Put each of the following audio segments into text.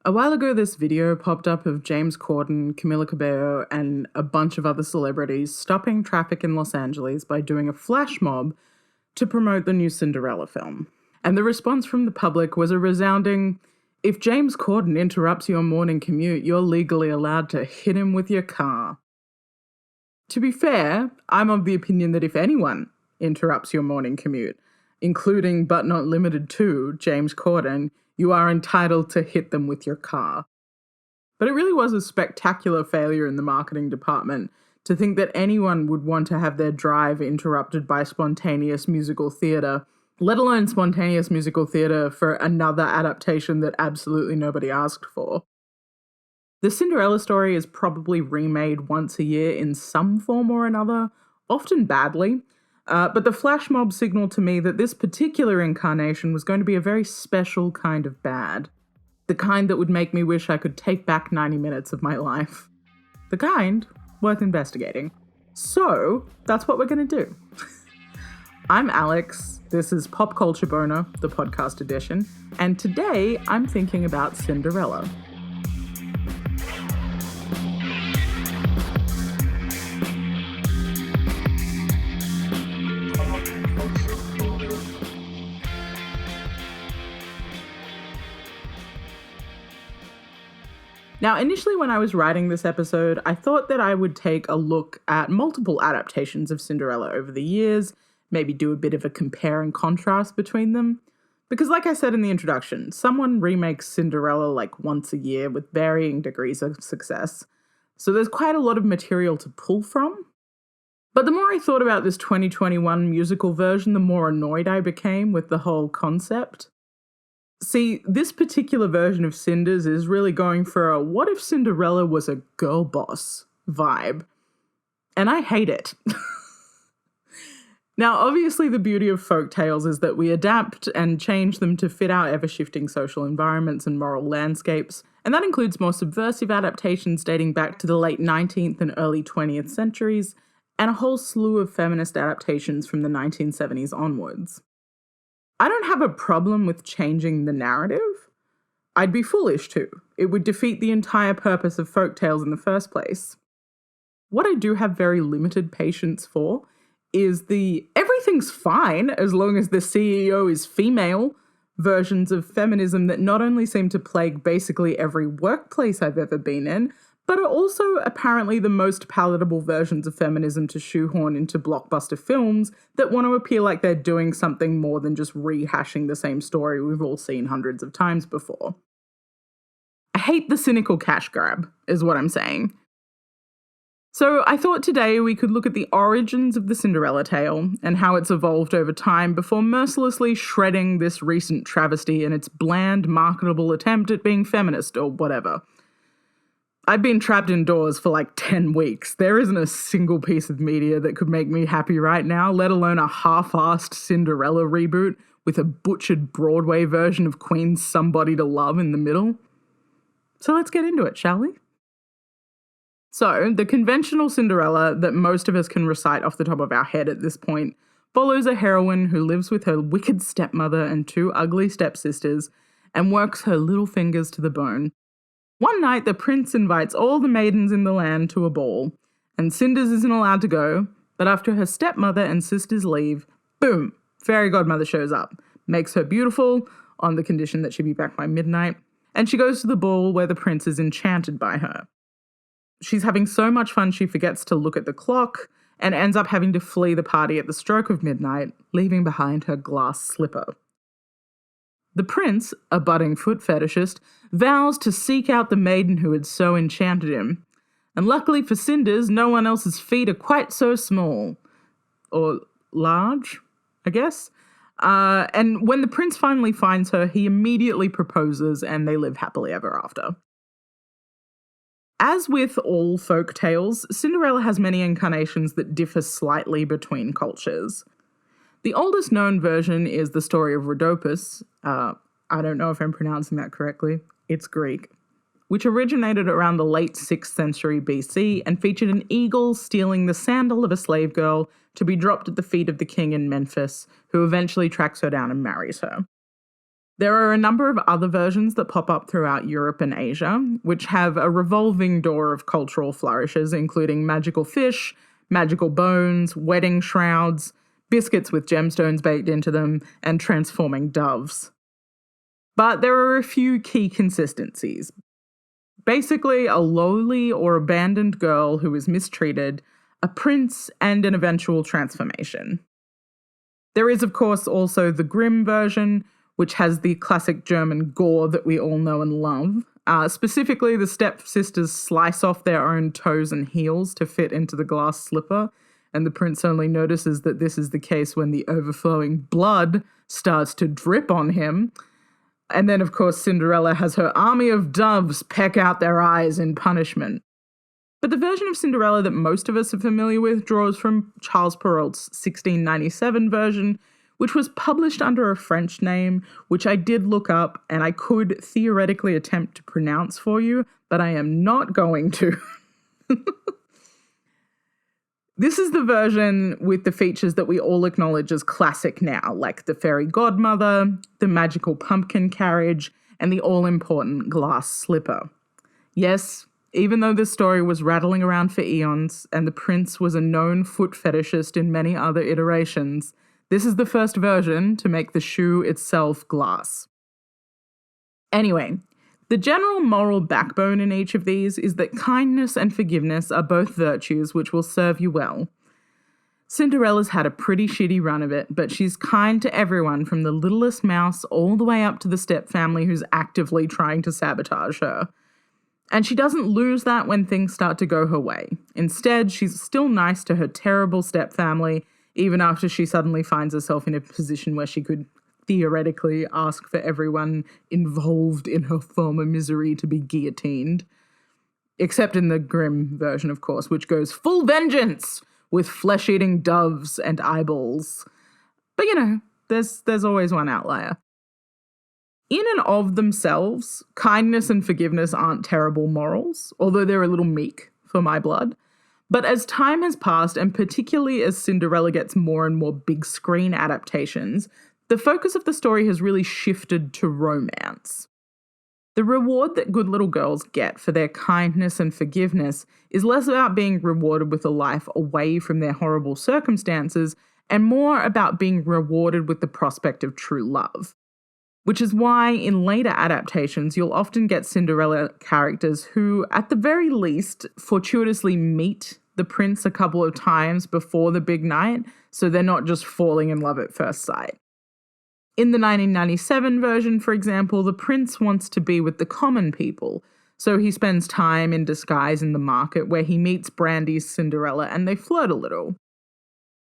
A while ago, this video popped up of James Corden, Camila Cabello, and a bunch of other celebrities stopping traffic in Los Angeles by doing a flash mob to promote the new Cinderella film. And the response from the public was a resounding, "If James Corden interrupts your morning commute, you're legally allowed to hit him with your car." To be fair, I'm of the opinion that if anyone interrupts your morning commute, including but not limited to James Corden, you are entitled to hit them with your car. But it really was a spectacular failure in the marketing department to think that anyone would want to have their drive interrupted by spontaneous musical theatre, let alone spontaneous musical theatre for another adaptation that absolutely nobody asked for. The Cinderella story is probably remade once a year in some form or another, often badly, but the flash mob signaled to me that this particular incarnation was going to be a very special kind of bad. The kind that would make me wish I could take back 90 minutes of my life. The kind worth investigating. So, that's what we're going to do. I'm Alex, this is Pop Culture Boner, the podcast edition, and today I'm thinking about Cinderella. Now, initially when I was writing this episode, I thought that I would take a look at multiple adaptations of Cinderella over the years, maybe do a bit of a compare and contrast between them. Because like I said in the introduction, someone remakes Cinderella like once a year with varying degrees of success. So there's quite a lot of material to pull from. But the more I thought about this 2021 musical version, the more annoyed I became with the whole concept. See, this particular version of Cinders is really going for a what if Cinderella was a girl boss vibe. And I hate it. Now, obviously the beauty of folk tales is that we adapt and change them to fit our ever-shifting social environments and moral landscapes, and that includes more subversive adaptations dating back to the late 19th and early 20th centuries, and a whole slew of feminist adaptations from the 1970s onwards. I don't have a problem with changing the narrative. I'd be foolish to. It would defeat the entire purpose of folktales in the first place. What I do have very limited patience for is the everything's fine as long as the CEO is female versions of feminism that not only seem to plague basically every workplace I've ever been in, but are also apparently the most palatable versions of feminism to shoehorn into blockbuster films that want to appear like they're doing something more than just rehashing the same story we've all seen hundreds of times before. I hate the cynical cash grab, is what I'm saying. So I thought today we could look at the origins of the Cinderella tale and how it's evolved over time before mercilessly shredding this recent travesty in its bland, marketable attempt at being feminist or whatever. I've been trapped indoors for like 10 weeks. There isn't a single piece of media that could make me happy right now, let alone a half-assed Cinderella reboot with a butchered Broadway version of Queen's Somebody to Love in the middle. So let's get into it, shall we? So, the conventional Cinderella that most of us can recite off the top of our head at this point follows a heroine who lives with her wicked stepmother and two ugly stepsisters and works her little fingers to the bone. One night, the prince invites all the maidens in the land to a ball, and Cinders isn't allowed to go, but after her stepmother and sisters leave, boom, fairy godmother shows up, makes her beautiful, on the condition that she be back by midnight, and she goes to the ball where the prince is enchanted by her. She's having so much fun she forgets to look at the clock, and ends up having to flee the party at the stroke of midnight, leaving behind her glass slipper. The prince, a budding foot fetishist, vows to seek out the maiden who had so enchanted him. And luckily for Cinders, no one else's feet are quite so small. Or large, I guess. And when the prince finally finds her, he immediately proposes and they live happily ever after. As with all folk tales, Cinderella has many incarnations that differ slightly between cultures. The oldest known version is the story of Rhodopis. I don't know if I'm pronouncing that correctly. It's Greek. Which originated around the late 6th century BC and featured an eagle stealing the sandal of a slave girl to be dropped at the feet of the king in Memphis, who eventually tracks her down and marries her. There are a number of other versions that pop up throughout Europe and Asia, which have a revolving door of cultural flourishes, including magical fish, magical bones, wedding shrouds, biscuits with gemstones baked into them, and transforming doves. But there are a few key consistencies. Basically, a lowly or abandoned girl who is mistreated, a prince, and an eventual transformation. There is, of course, also the Grimm version, which has the classic German gore that we all know and love. Specifically, the stepsisters slice off their own toes and heels to fit into the glass slipper, and the prince only notices that this is the case when the overflowing blood starts to drip on him. And then, of course, Cinderella has her army of doves peck out their eyes in punishment. But the version of Cinderella that most of us are familiar with draws from Charles Perrault's 1697 version, which was published under a French name, which I did look up and I could theoretically attempt to pronounce for you, but I am not going to. This is the version with the features that we all acknowledge as classic now, like the fairy godmother, the magical pumpkin carriage, and the all-important glass slipper. Yes, even though this story was rattling around for eons and the prince was a known foot fetishist in many other iterations, this is the first version to make the shoe itself glass. Anyway, the general moral backbone in each of these is that kindness and forgiveness are both virtues which will serve you well. Cinderella's had a pretty shitty run of it, but she's kind to everyone from the littlest mouse all the way up to the stepfamily who's actively trying to sabotage her. And she doesn't lose that when things start to go her way. Instead, she's still nice to her terrible stepfamily, even after she suddenly finds herself in a position where she could theoretically ask for everyone involved in her former misery to be guillotined. Except in the Grimm version, of course, which goes full vengeance with flesh-eating doves and eyeballs. But there's always one outlier. In and of themselves, kindness and forgiveness aren't terrible morals, although they're a little meek for my blood. But as time has passed, and particularly as Cinderella gets more and more big screen adaptations, the focus of the story has really shifted to romance. The reward that good little girls get for their kindness and forgiveness is less about being rewarded with a life away from their horrible circumstances and more about being rewarded with the prospect of true love. Which is why in later adaptations you'll often get Cinderella characters who, at the very least, fortuitously meet the prince a couple of times before the big night, so they're not just falling in love at first sight. In the 1997 version, for example, the prince wants to be with the common people, so he spends time in disguise in the market where he meets Brandy's Cinderella and they flirt a little.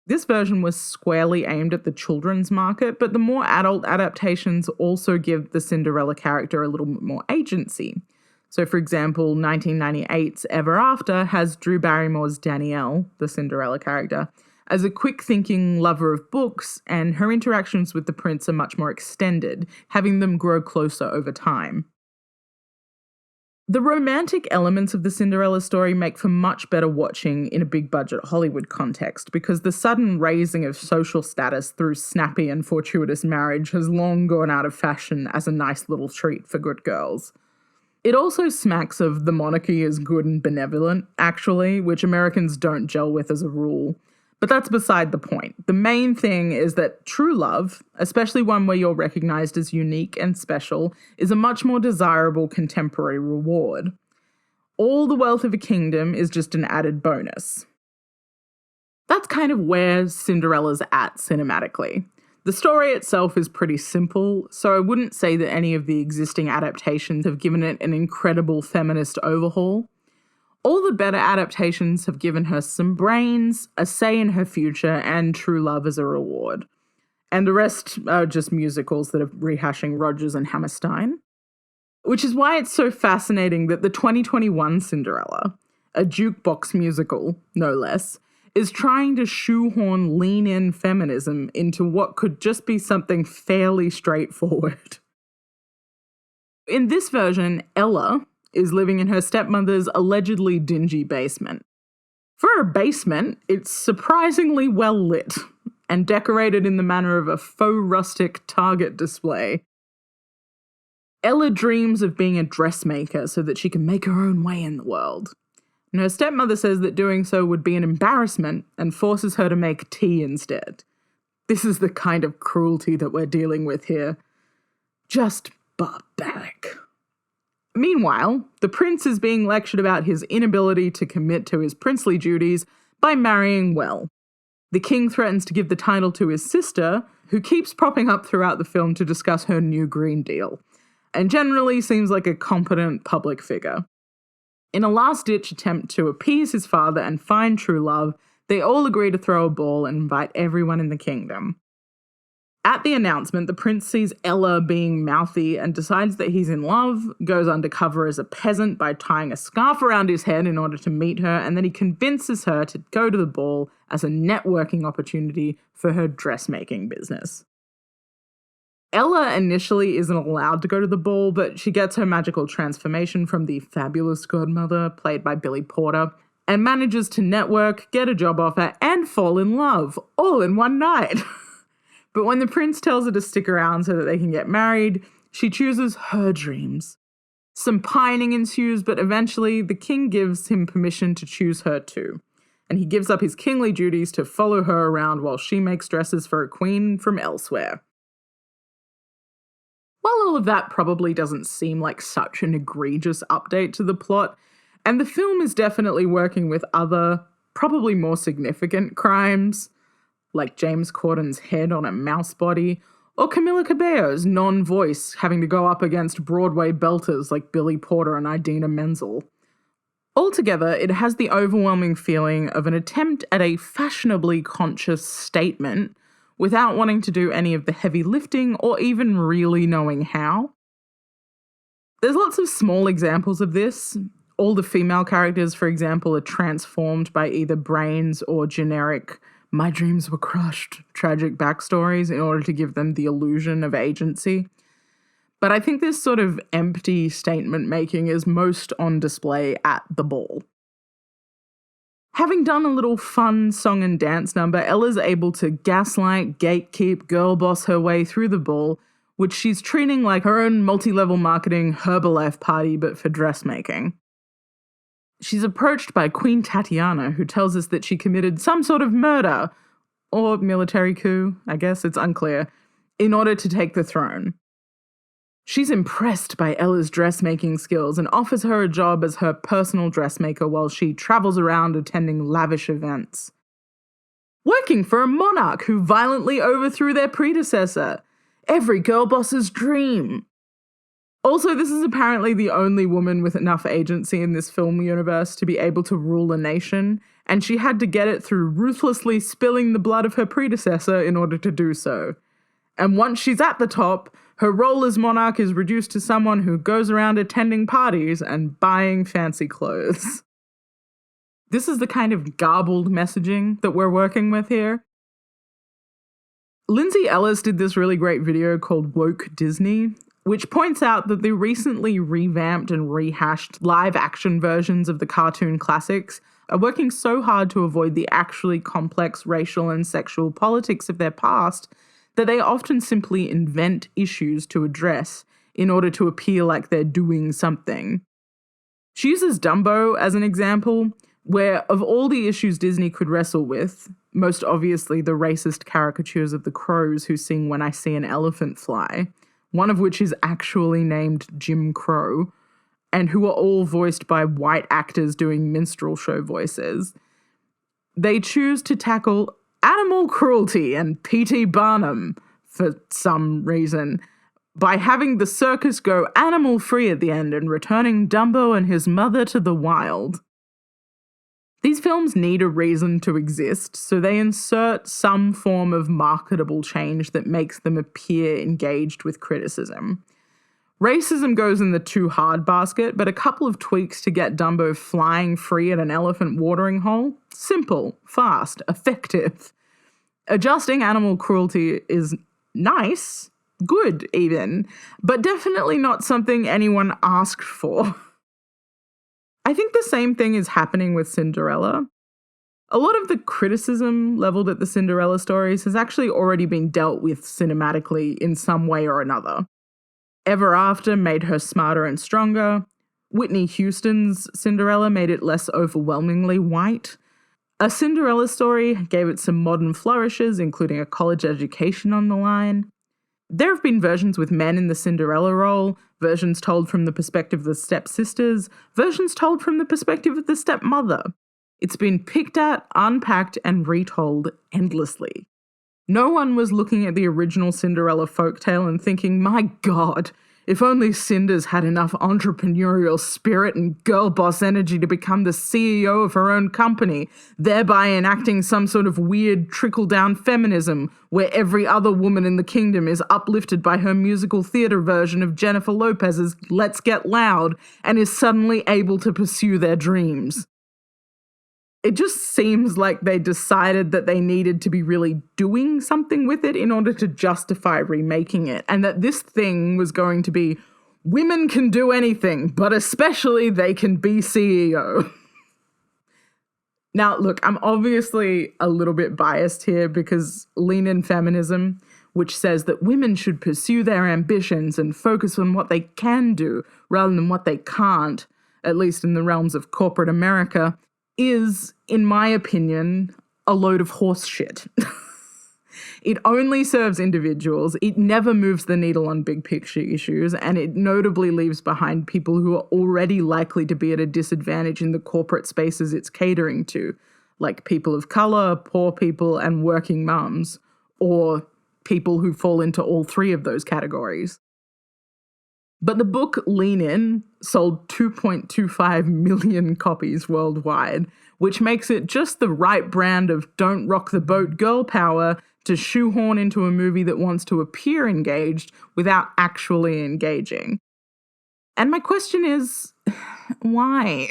This version was squarely aimed at the children's market, but the more adult adaptations also give the Cinderella character a little bit more agency. So, for example, 1998's Ever After has Drew Barrymore's Danielle, the Cinderella character, as a quick-thinking lover of books, and her interactions with the prince are much more extended, having them grow closer over time. The romantic elements of the Cinderella story make for much better watching in a big-budget Hollywood context, because the sudden raising of social status through snappy and fortuitous marriage has long gone out of fashion as a nice little treat for good girls. It also smacks of the monarchy as good and benevolent, actually, which Americans don't gel with as a rule. But that's beside the point. The main thing is that true love, especially one where you're recognized as unique and special, is a much more desirable contemporary reward. All the wealth of a kingdom is just an added bonus. That's kind of where Cinderella's at cinematically. The story itself is pretty simple, so I wouldn't say that any of the existing adaptations have given it an incredible feminist overhaul. All the better adaptations have given her some brains, a say in her future, and true love as a reward. And the rest are just musicals that are rehashing Rodgers and Hammerstein. Which is why it's so fascinating that the 2021 Cinderella, a jukebox musical, no less, is trying to shoehorn lean-in feminism into what could just be something fairly straightforward. In this version, Ella is living in her stepmother's allegedly dingy basement. For a basement, it's surprisingly well lit and decorated in the manner of a faux rustic Target display. Ella dreams of being a dressmaker so that she can make her own way in the world. And her stepmother says that doing so would be an embarrassment and forces her to make tea instead. This is the kind of cruelty that we're dealing with here. Just barbaric. Meanwhile, the prince is being lectured about his inability to commit to his princely duties by marrying well. The king threatens to give the title to his sister, who keeps propping up throughout the film to discuss her new Green Deal, and generally seems like a competent public figure. In a last-ditch attempt to appease his father and find true love, they all agree to throw a ball and invite everyone in the kingdom. At the announcement, the prince sees Ella being mouthy and decides that he's in love, goes undercover as a peasant by tying a scarf around his head in order to meet her, and then he convinces her to go to the ball as a networking opportunity for her dressmaking business. Ella initially isn't allowed to go to the ball, but she gets her magical transformation from the fabulous godmother, played by Billy Porter, and manages to network, get a job offer, and fall in love, all in one night. But when the prince tells her to stick around so that they can get married, she chooses her dreams. Some pining ensues, but eventually the king gives him permission to choose her too, and he gives up his kingly duties to follow her around while she makes dresses for a queen from elsewhere. While all of that probably doesn't seem like such an egregious update to the plot, and the film is definitely working with other, probably more significant crimes, like James Corden's head on a mouse body, or Camila Cabello's non-voice having to go up against Broadway belters like Billy Porter and Idina Menzel. Altogether, it has the overwhelming feeling of an attempt at a fashionably conscious statement without wanting to do any of the heavy lifting or even really knowing how. There's lots of small examples of this. All the female characters, for example, are transformed by either brains or generic "my dreams were crushed" tragic backstories in order to give them the illusion of agency. But I think this sort of empty statement making is most on display at the ball. Having done a little fun song and dance number, Ella's able to gaslight, gatekeep, girl boss her way through the ball, which she's treating like her own multi-level marketing Herbalife party but for dressmaking. She's approached by Queen Tatiana, who tells us that she committed some sort of murder, or military coup, I guess, it's unclear, in order to take the throne. She's impressed by Ella's dressmaking skills and offers her a job as her personal dressmaker while she travels around attending lavish events. Working for a monarch who violently overthrew their predecessor. Every girl boss's dream. Also, this is apparently the only woman with enough agency in this film universe to be able to rule a nation, and she had to get it through ruthlessly spilling the blood of her predecessor in order to do so. And once she's at the top, her role as monarch is reduced to someone who goes around attending parties and buying fancy clothes. This is the kind of garbled messaging that we're working with here. Lindsay Ellis did this really great video called Woke Disney, which points out that the recently revamped and rehashed live-action versions of the cartoon classics are working so hard to avoid the actually complex racial and sexual politics of their past that they often simply invent issues to address in order to appear like they're doing something. She uses Dumbo as an example, where of all the issues Disney could wrestle with, most obviously the racist caricatures of the crows who sing "When I See an Elephant Fly," one of which is actually named Jim Crow, and who are all voiced by white actors doing minstrel show voices, they choose to tackle animal cruelty and P.T. Barnum, for some reason, by having the circus go animal-free at the end and returning Dumbo and his mother to the wild. These films need a reason to exist, so they insert some form of marketable change that makes them appear engaged with criticism. Racism goes in the too hard basket, but a couple of tweaks to get Dumbo flying free at an elephant watering hole? Simple, fast, effective. Adjusting animal cruelty is nice, good even, but definitely not something anyone asked for. I think the same thing is happening with Cinderella. A lot of the criticism leveled at the Cinderella stories has actually already been dealt with cinematically in some way or another. Ever After made her smarter and stronger. Whitney Houston's Cinderella made it less overwhelmingly white. A Cinderella Story gave it some modern flourishes, including a college education on the line. There have been versions with men in the Cinderella role, versions told from the perspective of the stepsisters, versions told from the perspective of the stepmother. It's been picked at, unpacked, and retold endlessly. No one was looking at the original Cinderella folktale and thinking, my God, if only Cinder's had enough entrepreneurial spirit and girl boss energy to become the CEO of her own company, thereby enacting some sort of weird trickle-down feminism where every other woman in the kingdom is uplifted by her musical theatre version of Jennifer Lopez's Let's Get Loud and is suddenly able to pursue their dreams. It just seems like they decided that they needed to be really doing something with it in order to justify remaking it, and that this thing was going to be, women can do anything, but especially they can be CEO. Now, look, I'm obviously a little bit biased here because lean in feminism, which says that women should pursue their ambitions and focus on what they can do rather than what they can't, at least in the realms of corporate America, is, in my opinion, a load of horse shit. It only serves individuals, it never moves the needle on big picture issues, and it notably leaves behind people who are already likely to be at a disadvantage in the corporate spaces it's catering to, like people of colour, poor people, and working mums, or people who fall into all three of those categories. But the book Lean In sold 2.25 million copies worldwide, which makes it just the right brand of don't rock the boat girl power to shoehorn into a movie that wants to appear engaged without actually engaging. And my question is, why?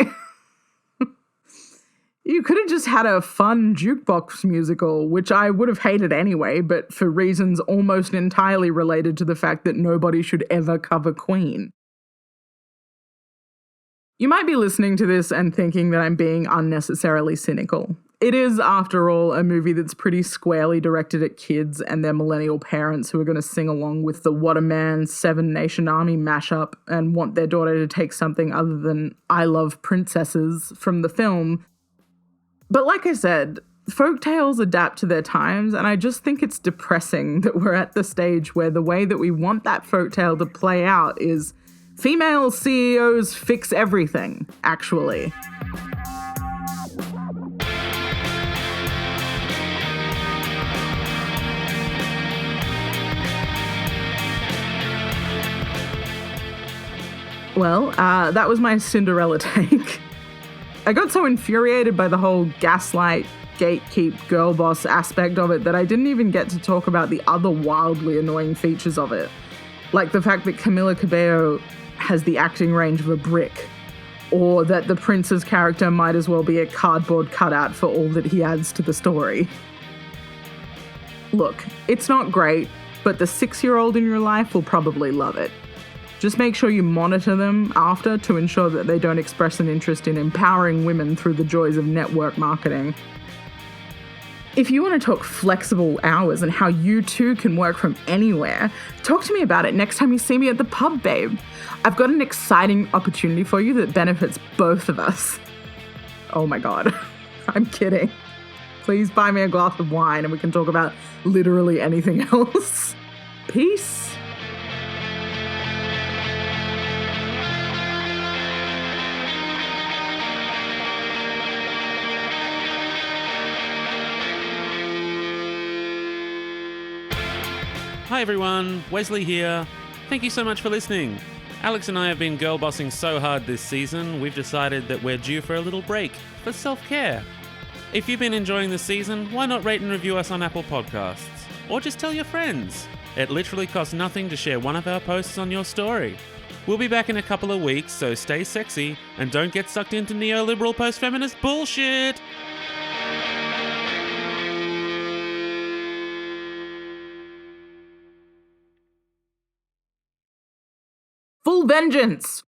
You could have just had a fun jukebox musical, which I would have hated anyway, but for reasons almost entirely related to the fact that nobody should ever cover Queen. You might be listening to this and thinking that I'm being unnecessarily cynical. It is, after all, a movie that's pretty squarely directed at kids and their millennial parents who are going to sing along with the What a Man, Seven Nation Army mashup and want their daughter to take something other than I Love Princesses from the film. But like I said, folktales adapt to their times, and I just think it's depressing that we're at the stage where the way that we want that folktale to play out is female CEOs fix everything, actually. Well, that was my Cinderella take. I got so infuriated by the whole Gaslight, Gatekeep, girl boss aspect of it that I didn't even get to talk about the other wildly annoying features of it. Like the fact that Camila Cabello has the acting range of a brick, or that the prince's character might as well be a cardboard cutout for all that he adds to the story. Look, it's not great, but the 6-year-old in your life will probably love it. Just make sure you monitor them after to ensure that they don't express an interest in empowering women through the joys of network marketing. If you want to talk flexible hours and how you too can work from anywhere, talk to me about it next time you see me at the pub, babe. I've got an exciting opportunity for you that benefits both of us. Oh my God, I'm kidding. Please buy me a glass of wine and we can talk about literally anything else. Peace. Hi everyone, Wesley here. Thank you so much for listening. Alex and I have been girl bossing so hard this season, we've decided that we're due for a little break for self-care. If you've been enjoying the season, why not rate and review us on Apple Podcasts? Or just tell your friends. It literally costs nothing to share one of our posts on your story. We'll be back in a couple of weeks, so stay sexy and don't get sucked into neoliberal post-feminist bullshit! Full vengeance!